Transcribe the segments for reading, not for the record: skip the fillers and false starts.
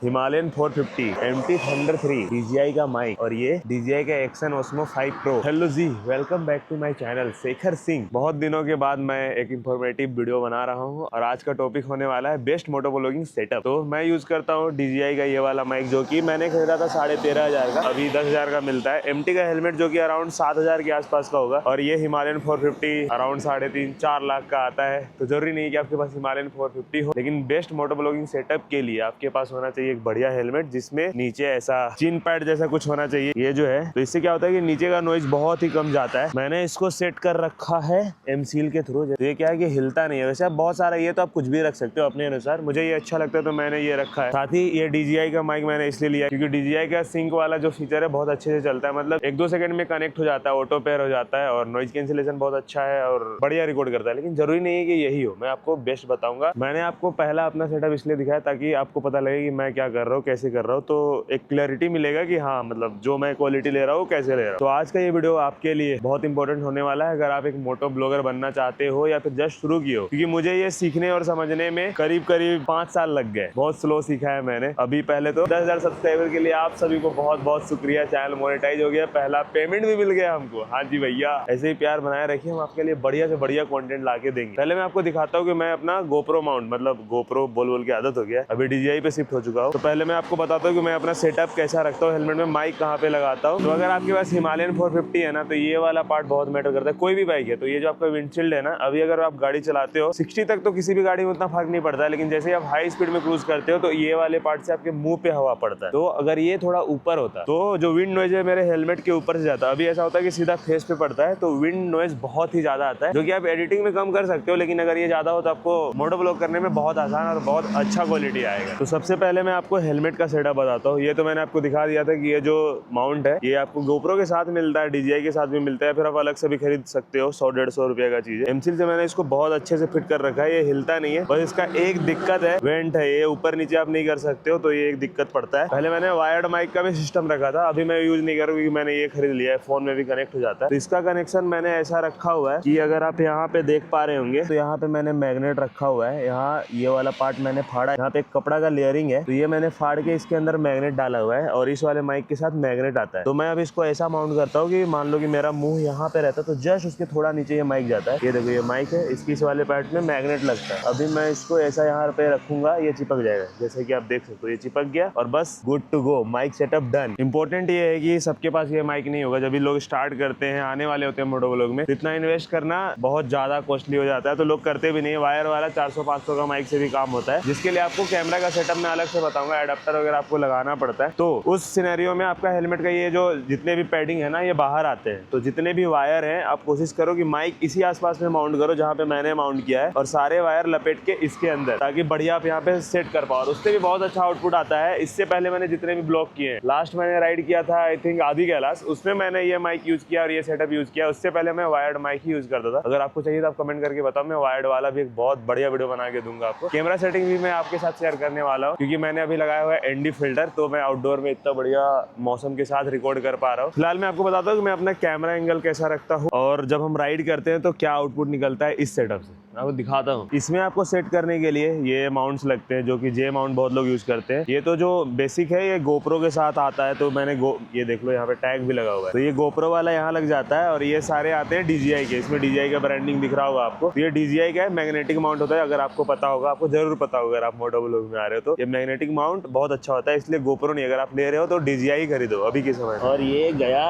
Himalayan 450 MT thunder 3 DJI का mic और ये DJI का action Osmo 5 pro. Hello ji, welcome back to my channel Shekhar Singh. बहुत दिनों के बाद मैं एक इंफॉर्मेटिव वीडियो बना रहा हूँ और आज का टॉपिक होने वाला है बेस्ट मोटो व्लॉगिंग सेटअप। तो मैं यूज करता हूँ DJI का ये वाला माइक, जो कि मैंने खरीदा था 13,500 का, अभी 10,000 का मिलता है। MT का हेलमेट जो कि अराउंड 7,000 के आसपास का होगा और ये हिमालयन 450 अराउंड 3.5-4 लाख का आता है। तो जरूरी नहीं कि आपके पास हिमालयन 450 हो, लेकिन बेस्ट मोटो व्लॉगिंग सेटअप के लिए आपके पास होना चाहिए एक बढ़िया हेलमेट जिसमें नीचे ऐसा चिन पैड जैसा कुछ होना चाहिए। ये जो है तो इससे क्या होता है कि नीचे का नॉइज बहुत ही कम जाता है। मैंने इसको सेट कर रखा है M-Seal के थ्रू। तो ये क्या है कि हिलता नहीं है। वैसे आप बहुत सारा ये तो आप कुछ भी रख सकते हो अपने अनुसार। मुझे ये अच्छा लगता है तो मैंने ये रखा है। साथ ही ये DJI का माइक मैंने इसलिए लिया क्योंकि DJI का सिंक वाला जो फीचर है बहुत अच्छे से चलता है। मतलब 1-2 सेकंड में कनेक्ट हो जाता है, ऑटो पेयर हो जाता है और नॉइज कैंसिलेशन बहुत अच्छा है और बढ़िया रिकॉर्ड करता है। लेकिन जरूरी नहीं है कि यही हो, मैं आपको बेस्ट बताऊंगा। मैंने आपको पहला अपना सेटअप इसलिए दिखाया ताकि आपको पता लगे कि मैं क्या कर रहा हूँ, कैसे कर रहा हूँ, तो एक क्लैरिटी मिलेगा कि हाँ मतलब जो मैं क्वालिटी ले रहा हूँ कैसे ले रहा हूँ। तो आज का ये वीडियो आपके लिए बहुत इंपॉर्टेंट होने वाला है अगर आप एक मोटो ब्लॉगर बनना चाहते हो या फिर जस्ट शुरू किए हो, क्योंकि मुझे ये सीखने और समझने में करीब 5 साल लग गए। बहुत स्लो सीखा है मैंने। अभी पहले तो 10,000 सब्सक्राइबर के लिए आप सभी को बहुत बहुत शुक्रिया। चैनल मोनेटाइज हो गया, पहला पेमेंट भी मिल गया हमको। हाँ जी भैया, ऐसे ही प्यार बनाए रखिए, हम आपके लिए बढ़िया से बढ़िया कंटेंट ला के देंगे। पहले मैं आपको दिखाता हूँ कि मैं अपना GoPro माउंट, मतलब GoPro बोल के आदत हो गया, अभी DJI पे शिफ्ट हो चुका हूँ। तो पहले मैं आपको बताता हूँ कि मैं अपना सेटअप कैसा रखता हूँ, हेलमेट में माइक कहाँ पे लगाता हूँ। तो अगर आपके पास हिमालयन 450 है ना, तो ये वाला पार्ट बहुत मैटर करता है। कोई भी बाइक है तो ये जो आपका विंडशील्ड है ना, अभी अगर आप गाड़ी चलाते हो 60 तक तो किसी भी गाड़ी में उतना फर्क नहीं पड़ता है, लेकिन जैसे आप हाई स्पीड में क्रूज करते हो तो ये वाले पार्ट से आपके मुंह पे हवा पड़ता है। तो अगर ये थोड़ा ऊपर होता तो जो विंड नॉइज है मेरे हेलमेट के ऊपर से जाता है। अभी ऐसा होता है कि सीधा फेस पे पड़ता है तो विंड नॉइज बहुत ही ज्यादा आता है, जो कि आप एडिटिंग में कम कर सकते हो, लेकिन अगर ये ज्यादा हो तो आपको मोटो व्लॉग करने में बहुत आसान और बहुत अच्छा क्वालिटी आएगा। तो सबसे पहले मैं आपको हेलमेट का सेटअप बताता हूँ। ये तो मैंने आपको दिखा दिया था कि ये जो माउंट है ये आपको GoPro के साथ मिलता है, DJI के साथ भी मिलता है, फिर आप अलग से भी खरीद सकते हो। 100-150 रुपए का चीज है। M-Seal से मैंने इसको बहुत अच्छे से फिट कर रखा है, ये हिलता नहीं है। बस इसका एक दिक्कत है, वेंट है, ये ऊपर नीचे आप नहीं कर सकते हो, तो ये एक दिक्कत पड़ता है। पहले मैंने वायर्ड माइक का भी सिस्टम रखा था, अभी मैं यूज नहीं कर रहा क्योंकि मैंने ये खरीद लिया है, फोन में भी कनेक्ट हो जाता है। तो इसका कनेक्शन मैंने ऐसा रखा हुआ है कि अगर आप यहाँ पे देख पा रहे होंगे तो यहाँ पे मैंने मैग्नेट रखा हुआ है। यहाँ ये वाला पार्ट मैंने फाड़ा है, यहाँ पे एक कपड़ा का लेयरिंग है, तो ये मैंने फाड़ के इसके अंदर मैग्नेट डाला हुआ है और इस वाले माइक के साथ मैग्नेट आता है। तो मैं अब इसको ऐसा माउंट करता हूँ कि मान लो कि मेरा मुंह यहाँ पे रहता है तो जस्ट उसके थोड़ा नीचे ये माइक जाता है। ये देखो ये माइक है, इसकी इस वाले पार्ट में मैग्नेट लगता है। अभी मैं इसको ऐसा यहाँ पे रखूंगा, ये चिपक जाएगा, जैसे कि आप देख सकते हो ये चिपक गया और बस good to go, mic setup done. Important ये है कि सबके पास ये माइक नहीं होगा। जब भी लोग स्टार्ट करते हैं, आने वाले होते हैं मोटो व्लॉग में, इतना इन्वेस्ट करना बहुत ज्यादा कॉस्टली हो जाता है, तो लोग करते भी नहीं। वायर वाला 400-500 का माइक से भी काम होता है, जिसके लिए आपको कैमरा का सेटअप मैं अलग से बताऊंगा, एडाप्टर वगैरह आपको लगाना पड़ता है। तो उस सिनेरियो में आपका हेलमेट का ये जो जितने भी पैडिंग है ना ये बाहर आते हैं, तो जितने भी वायर हैं आप कोशिश करो कि माइक इसी आसपास में माउंट करो जहाँ पे मैंने माउंट किया है, और सारे वायर लपेट के इसके अंदर, ताकि बढ़िया आप यहाँ पे सेट कर पाओ। उससे भी बहुत अच्छा आउटपुट आता है। इससे पहले मैंने जितने भी ब्लॉग किए हैं, लास्ट मैंने राइड किया था आई थिंक आदि कैलाश, उसमें मैंने ये माइक यूज किया और ये सेटअप यूज किया। उससे पहले मैं वायर्ड माइक ही यूज करता था। अगर आपको चाहिए तो आप कमेंट करके बताओ, मैं वायर्ड वाला भी एक बहुत बढ़िया वीडियो बना के दूंगा आपको। कैमरा सेटिंग भी मैं आपके साथ शेयर करने वाला हूँ, क्योंकि मैंने अभी लगाया हुआ है ND फिल्टर, तो मैं आउटडोर में इतना बढ़िया मौसम के साथ रिकॉर्ड कर पा रहा हूँ। फिलहाल मैं आपको बताता हूँ कि मैं अपना कैमरा एंगल कैसा रखता हूँ और जब हम राइड करते हैं तो क्या आउटपुट निकलता है इस सेटअप से, मैं आपको दिखाता हूँ। इसमें आपको सेट करने के लिए ये माउंट्स लगते हैं, जो कि J माउंट बहुत लोग यूज करते हैं। ये तो जो बेसिक है ये GoPro के साथ आता है, तो मैंने ये देख लो यहाँ पे टैग भी लगा हुआ है, तो ये GoPro वाला यहाँ लग जाता है और ये सारे आते हैं DJI के। इसमें DJI का ब्रांडिंग दिख रहा होगा आपको, ये DJI का है, मैग्नेटिक माउंट होता है। अगर आपको पता होगा, आपको जरूर पता होगा अगर आप मोटो व्लॉग में आ रहे हो, तो ये मैग्नेटिक माउंट बहुत अच्छा होता है, इसलिए GoPro नहीं, अगर आप ले रहे हो तो DJI खरीदो अभी के समय। और ये गया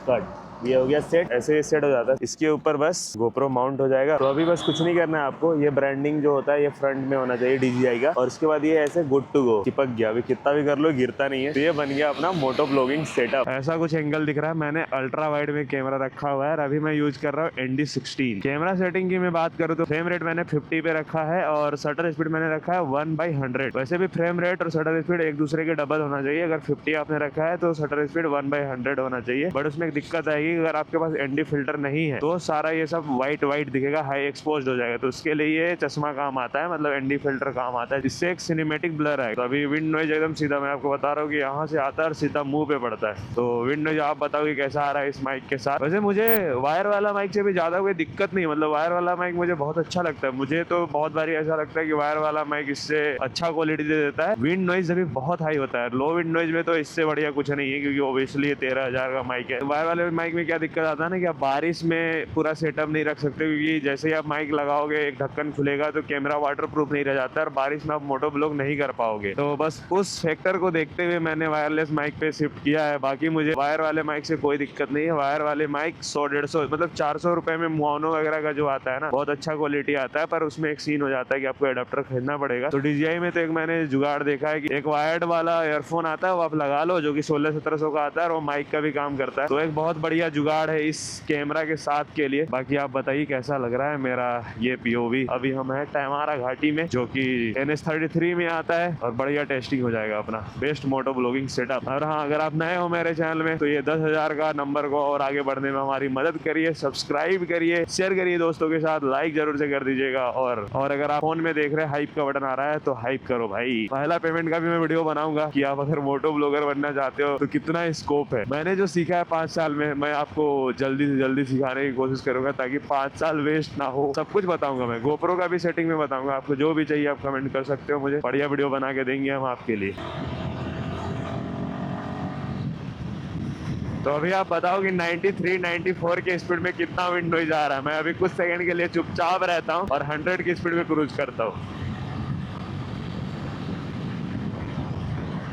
कट, ये हो गया सेट, ऐसे ही सेट हो जाता है। इसके ऊपर बस GoPro माउंट हो जाएगा। तो अभी बस कुछ नहीं करना है आपको, ये ब्रांडिंग जो होता है ये फ्रंट में होना चाहिए DJI का, और उसके बाद ये ऐसे गुड टू गो, चिपक गया। अभी कितना भी कर लो गिरता नहीं है। तो ये बन गया अपना मोटो व्लॉगिंग सेटअप। ऐसा कुछ एंगल दिख रहा है, मैंने अल्ट्रा वाइड में कैमरा रखा हुआ है और अभी मैं यूज कर रहा हूँ ND16। कैमरा सेटिंग की मैं बात करूँ तो फ्रेम रेट मैंने 50 पे रखा है और शटर स्पीड मैंने रखा है 1/100। वैसे भी फ्रेम रेट और शटर स्पीड एक दूसरे के डबल होना चाहिए। अगर 50 आपने रखा है तो शटर स्पीड 1/100 होना चाहिए। बट उसमें एक दिक्कत आएगी, माइक अगर आपके पास एनडी फिल्टर नहीं है तो सारा ये सब व्हाइट व्हाइट दिखेगा, हाई एक्सपोज हो जाएगा। तो उसके लिए ये चश्मा काम आता है, मतलब एनडी फिल्टर काम आता है, जिससे एक सिनेमेटिक ब्लर है। तो अभी विंड नॉइज एकदम सीधा मैं आपको बता रहा हूँ कि यहाँ से आता है और सीधा मुंह पे पड़ता है। तो विंड नॉइज आप बताओ कि कैसा आ रहा है इस माइक के साथ। वैसे मुझे वायर वाला माइक से भी ज्यादा कोई दिक्कत नहीं, मतलब वायर वाला माइक मुझे बहुत अच्छा लगता है। मुझे तो बहुत बारी ऐसा लगता है कि वायर वाला माइक इससे अच्छा क्वालिटी दे देता है। विंड नॉइज अभी बहुत हाई होता है, लो विंड नॉइज में तो इससे बढ़िया कुछ नहीं है, क्योंकि ओब्वियसली ये 13,000 का माइक है। वायर वाले माइक में क्या दिक्कत आता है ना कि आप बारिश में पूरा सेटअप नहीं रख सकते, क्योंकि जैसे ही आप माइक लगाओगे एक ढक्कन खुलेगा तो कैमरा वाटर प्रूफ नहीं रह जाता और बारिश में आप मोटो ब्लॉग नहीं कर पाओगे। तो बस उस फैक्टर को देखते हुए मैंने वायरलेस माइक पे शिफ्ट किया है। बाकी मुझे वायर वाले माइक से कोई दिक्कत नहीं है। वायर वाले माइक 100-150 मतलब 400 रुपए में मोनो वगैरह का जो आता है ना, बहुत अच्छा क्वालिटी आता है। पर उसमें एक सीन हो जाता है कि आपको एडाप्टर खरीदना पड़ेगा। तो DJI में तो एक मैंने जुगाड़ देखा है कि एक वायर्ड वाला ईयरफोन आता है, वो आप लगा लो, जो कि 1600-1700 का आता है और वो माइक का भी काम करता है। तो एक बहुत बढ़िया जुगाड़ है इस कैमरा के साथ के लिए। बाकी आप बताइए कैसा लग रहा है मेरा ये POV। अभी हम है टैमारा घाटी में, जो कि NH33 में आता है और बढ़िया टेस्टिंग हो जाएगा अपना बेस्ट मोटो ब्लॉगिंग सेटअप। और हाँ, अगर आप नए हो मेरे चैनल में तो ये 10,000 का नंबर को और आगे बढ़ने में हमारी मदद करिए, सब्सक्राइब करिए, शेयर करिए दोस्तों के साथ, लाइक जरूर से कर दीजिएगा। और अगर आप फोन में देख रहे हैं हाइप का बटन आ रहा है तो हाइप करो भाई। पहला पेमेंट का भी मैं वीडियो बनाऊंगा कि आप अगर मोटो ब्लॉगर बनना चाहते हो तो कितना स्कोप है। मैंने जो सीखा है 5 साल में, मैं आपको जल्दी से जल्दी सिखाने की कोशिश करूंगा ताकि 5 साल वेस्ट ना हो। सब कुछ बताऊंगा मैं, गोप्रो का भी सेटिंग में बताऊंगा। आपको जो भी चाहिए आप कमेंट कर सकते हो, मुझे बढ़िया वीडियो बना के देंगे हम आपके लिए। तो अभी आप बताओ कि 93-94 के स्पीड में कितना विंड नॉइज आ रहा है। मैं अभी कुछ सेकंड के लिए चुपचाप रहता हूँ और 100 की स्पीड में क्रूज करता हूँ।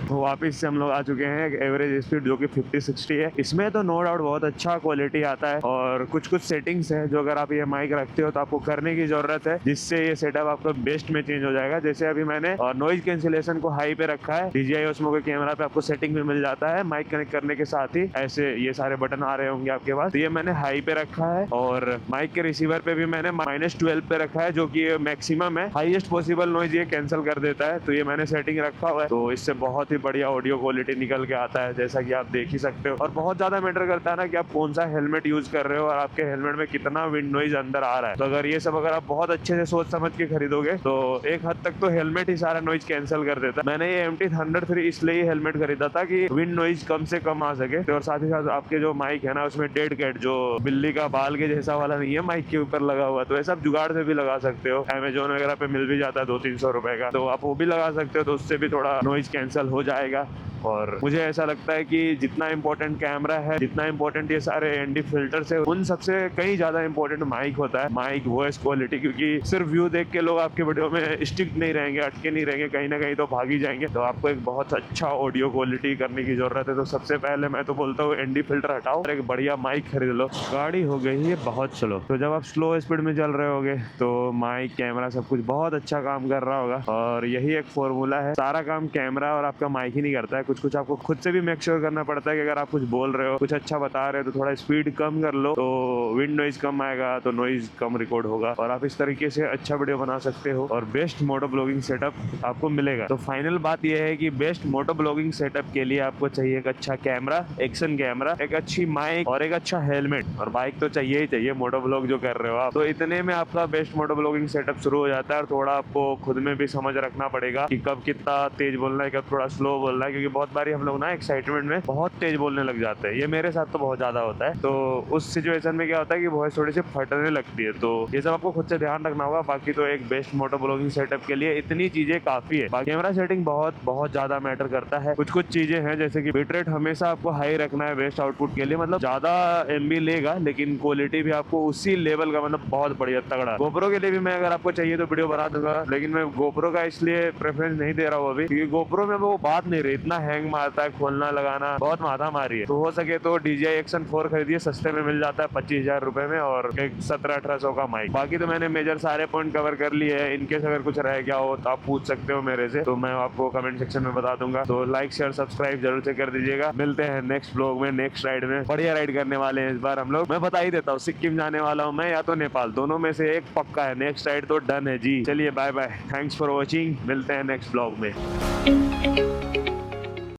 तो वापस से हम लोग आ चुके हैं एवरेज स्पीड जो कि 50-60 है। इसमें तो नो डाउट बहुत अच्छा क्वालिटी आता है और कुछ कुछ सेटिंग्स है जो अगर आप ये माइक रखते हो तो आपको करने की जरूरत है, जिससे ये सेटअप आपका बेस्ट में चेंज हो जाएगा। जैसे अभी मैंने नॉइज कैंसिलेशन को हाई पे रखा है, DJI Osmo के कैमरा पे आपको सेटिंग में मिल जाता है। माइक कनेक्ट करने के साथ ही ऐसे ये सारे बटन आ रहे होंगे आपके पास, तो ये मैंने हाई पे रखा है। और माइक के रिसीवर पे भी मैंने -12 पे रखा है, जो कि मैक्सिमम है, हाईएस्ट पॉसिबल नॉइज ये कैंसिल कर देता है। तो ये मैंने सेटिंग रखा हुआ है, तो इससे बहुत ही बढ़िया ऑडियो क्वालिटी निकल के आता है, जैसा कि आप देख ही सकते हो। और बहुत ज्यादा मैटर करता है ना कि आप कौन सा हेलमेट यूज कर रहे हो और आपके हेलमेट में कितना विंड नॉइज अंदर आ रहा है। तो अगर ये सब अगर आप बहुत अच्छे से सोच समझ के खरीदोगे तो एक हद तक तो हेलमेट ही सारा नॉइज कैंसिल कर देता है। मैंने ये MT-103 इसलिए हेलमेट खरीदा था कि विंड नॉइज कम से कम आ सके। तो और साथ ही साथ आपके जो माइक है ना, उसमें डेड कैट जो बिल्ली का बाल के जैसा वाला नहीं है माइक के ऊपर लगा हुआ, तो ऐसा जुगाड़ से भी लगा सकते हो। अमेजोन वगैरह पे मिल भी जाता है 200-300 रुपए का, तो आप वो भी लगा सकते हो, तो उससे भी थोड़ा नॉइज कैंसिल हो जाएगा। और मुझे ऐसा लगता है कि जितना इंपॉर्टेंट कैमरा है, जितना इंपॉर्टेंट ये सारे एनडी फिल्टर्स है, उन सबसे कहीं ज्यादा इंपॉर्टेंट माइक होता है, माइक वॉइस क्वालिटी। क्योंकि सिर्फ व्यू देख के लोग आपके वीडियो में स्टिक नहीं रहेंगे, अटके नहीं रहेंगे, कहीं ना कहीं तो भाग ही जाएंगे। तो आपको एक बहुत अच्छा ऑडियो क्वालिटी करने की जरूरत है। तो सबसे पहले मैं तो बोलता हूँ एनडी फिल्टर हटाओ और एक बढ़िया माइक खरीद लो। गाड़ी हो गई है बहुत स्लो, तो जब आप स्लो स्पीड में चल रहे होगे तो माइक, कैमरा सब कुछ बहुत अच्छा काम कर रहा होगा। और यही एक फॉर्मूला है, सारा काम कैमरा और आपका माइक ही नहीं करता है, कुछ कुछ आपको खुद से भी मेक श्योर करना पड़ता है कि अगर आप कुछ बोल रहे हो, कुछ अच्छा बता रहे हो, तो थोड़ा स्पीड कम कर लो, तो विंड नॉइज कम आएगा, तो नॉइज कम रिकॉर्ड होगा और आप इस तरीके से अच्छा वीडियो बना सकते हो और बेस्ट मोटो ब्लॉगिंग सेटअप आपको मिलेगा। तो फाइनल बात यह है कि बेस्ट मोटो ब्लॉगिंग सेटअप के लिए आपको चाहिए एक अच्छा कैमरा, एक्शन कैमरा, एक अच्छी माइक और एक अच्छा हेलमेट। और बाइक तो चाहिए ही चाहिए मोटो ब्लॉग जो कर रहे हो आप। तो इतने में आपका बेस्ट मोटो ब्लॉगिंग सेटअप शुरू हो जाता है। और थोड़ा आपको खुद में भी समझ रखना पड़ेगा कि कब कितना तेज बोलना है, कब थोड़ा स्लो बोलना है, क्योंकि बहुत बारी हम लोग ना एक्साइटमेंट में बहुत तेज बोलने लग जाते हैं। ये मेरे साथ तो बहुत ज्यादा होता है। तो उस सिचुएशन में क्या होता है कि वॉइस थोड़ी सी फटने लगती है। तो ये सब आपको खुद से ध्यान रखना होगा। बाकी तो एक बेस्ट मोटो ब्लॉगिंग सेटअप के लिए इतनी चीजें काफी है। कैमरा सेटिंग बहुत ज्यादा मैटर करता है। कुछ कुछ चीजें हैं जैसे कि बिट रेट हमेशा आपको हाई रखना है बेस्ट आउटपुट के लिए, मतलब ज्यादा MB लेगा लेकिन क्वालिटी भी आपको उसी लेवल का, मतलब बहुत बढ़िया तगड़ा। गोप्रो के लिए भी मैं अगर आपको चाहिए तो वीडियो बना दूंगा, लेकिन मैं गोप्रो का इसलिए प्रेफरेंस नहीं दे रहा हूँ अभी क्योंकि गोप्रो में वो बात नहीं रही, इतना हैंग मारता है, खोलना लगाना बहुत माथा मारी है। तो हो सके तो DJI Action 4 खरीदिए, सस्ते में मिल जाता है 25,000 रुपए में, और एक 1700-1800 का माइक। बाकी तो मैंने मेजर सारे पॉइंट कवर कर लिए हैं। इनकेस अगर कुछ रह गया हो तो आप पूछ सकते हो मेरे से, तो मैं आपको कमेंट सेक्शन में बता दूंगा। तो लाइक शेयर सब्सक्राइब जरूर से कर दीजिएगा। मिलते हैं नेक्स्ट ब्लॉग में, नेक्स्ट राइड में। बढ़िया राइड करने वाले हैं इस बार हम लोग। मैं बता ही देता हूँ, सिक्किम जाने वाला हूँ मैं या तो नेपाल, दोनों में से एक पक्का है। नेक्स्ट राइड तो डन है जी। चलिए bye bye, thanks for watching, मिलते हैं नेक्स्ट ब्लॉग में।